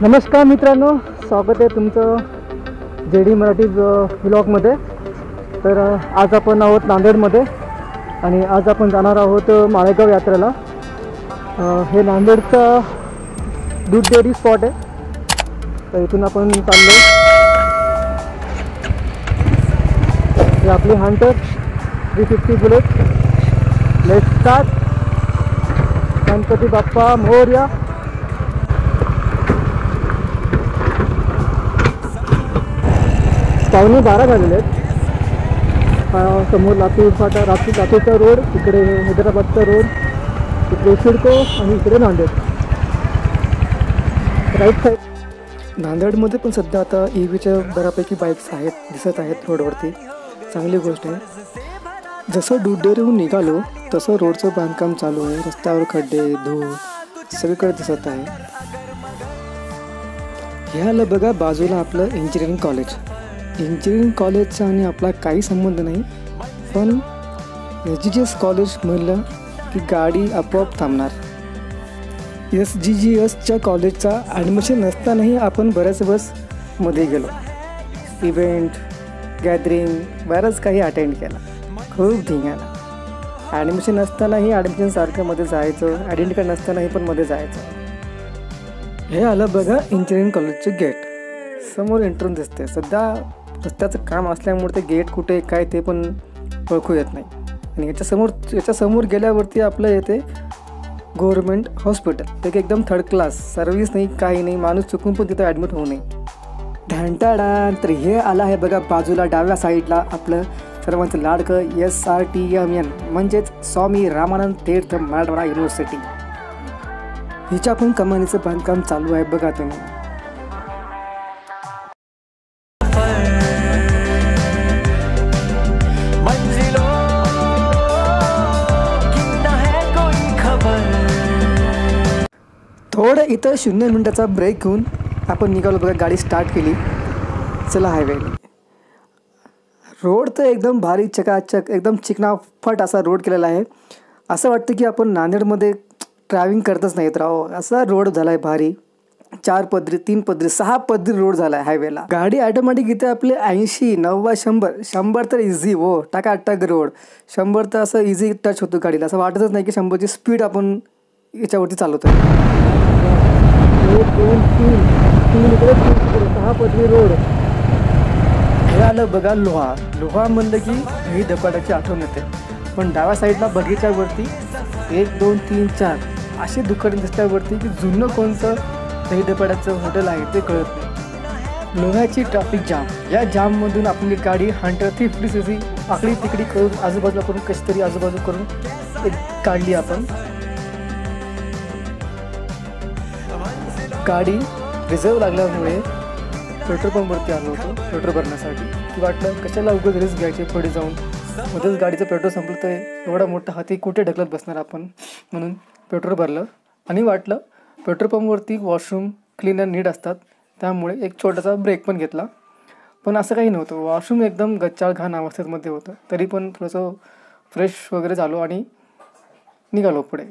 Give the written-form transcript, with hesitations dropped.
नमस्कार मित्रांनो, स्वागत आहे तुमचं JD मराठी व्लॉगमध्ये। तर आज आपण आहोत नांदेडमध्ये आणि आज आपण जाणार आहोत माळेगाव यात्रेला। हे नांदेडचा दूध डेअरी स्पॉट आहे, तर इथून आपण चाललो। हे आपली Hunter 350 Bullet. Let's start. Ganpati Bappa Morya. पावणे 12 झालेले आहेत। समोर लातूर फाटा, लातूरचा रोड, इकडे हैदराबादचा रोड, इकडे शिडको आणि इकडे नांदेड राईट साईड। नांदेडमध्ये पण सध्या आता EVच्या बऱ्यापैकी बाईक्स दिसत आहेत रोडवरती, चांगली गोष्ट आहे। जसं दूध डेअरीहून निघालो तसं रोडचं बांधकाम चालू आहे। रस्त्यावर खड्डे, धूळ सगळीकडे दिसत आहे। हे आलं बघा बाजूला आपलं इंजिनिअरिंग कॉलेज। इंजिनिअरिंग कॉलेजचा आणि आपला काही संबंध नाही, पण SGGS कॉलेज म्हणलं की गाडी आपोआप थांबणार। SGGSच्या कॉलेजचा ॲडमिशन नसतानाही आपण बऱ्याच मध्ये गेलो। इव्हेंट, गॅदरिंग बरंच काही अटेंड केला, खूप धिंगाणा। ॲडमिशन नसतानाही ॲडमिशनसारखं मध्ये जायचं, आयडेंटी कार्ड नसतानाही पण मध्ये जायचं। हे आलं बघा इंजिनिअरिंग कॉलेजचे गेट। समोर एंट्रन्स दिसते। सध्या रस्त्याचं काम असल्यामुळे ते गेट कुठे काय ते पण ओळखू येत नाही। आणि याच्या समोर गेल्यावरती आपलं येते गव्हर्मेंट हॉस्पिटल। ते एकदम थर्ड क्लास, सर्व्हिस नाही, काही नाही, माणूस चुकून पण तिथं ॲडमिट होऊ नये। ढांटाडा। तर हे आलं आहे बघा बाजूला डाव्या साईडला आपलं सर्वांचं लाडकं SRTMN म्हणजेच स्वामी रामानंद तीर्थ मराठवाडा युनिव्हर्सिटी। हिच्या पण कमानीचं बांधकाम चालू आहे बघा तुम्ही। थोडं इथं 0 मिनिटाचा ब्रेक घेऊन आपण निघालो बघा, गाडी स्टार्ट केली, चला हायवे। रोड तर एकदम भारी, चकाचक, एकदम चिकनाफट असा रोड केलेला आहे। असं वाटतं की आपण नांदेडमध्ये ड्रायव्हिंग करतच नाहीत राहो, असा रोड झाला आहे भारी। 4 पदरी, 3 पदरी, 6 पदरी रोड झाला आहे हायवेला। गाडी ऑटोमॅटिक इथे आपले 80, 90, 100 तर इझी हो, टाकाटक रोड। 100 तर असं इझी टच होतो गाडीला, असं वाटतच नाही की 100ची स्पीड आपण याच्यावरती चालवतोय। 1, 2, 3 इकडे 6 पदरी रोड। हे आलं बघा लोहा म्हणलं की दही धपाट्याची आठवण येते, पण डाव्या साईडला बगीच्यावरती 1, 2, 3, 4 असे दुकान दिसल्यावरती की जुनं कोणतं दही धपाट्याचं हॉटेल आहे ते कळत नाही। लोह्याची ट्रॅफिक जाम, या जाममधून आपली गाडी हंटर 350cc आकडी तिकडी करून आजूबाजूला करून कशी तरी आजूबाजू करून एक काढली आपण। गाडी रिझर्व लागल्यामुळे पेट्रोल पंपवरती आलो होतो पेट्रोल भरण्यासाठी, की वाटलं कशाला उगाच रिस्क घ्यायची पुढे जाऊन, मध्येच गाडीचं पेट्रोल संपलं तर एवढा मोठा हाती कुठे ढकलत बसणार आपण, म्हणून पेट्रोल भरलं। आणि वाटलं पेट्रोल पंपवरती वॉशरूम क्लीनर नीट असतात, त्यामुळे एक छोटासा ब्रेक पण घेतला, पण असं काही नव्हतं। वॉशरूम एकदम गच्चाळ घाण अवस्थेमध्ये होतं, तरी पण थोडंसं फ्रेश वगैरे झालो आणि निघालो पुढे।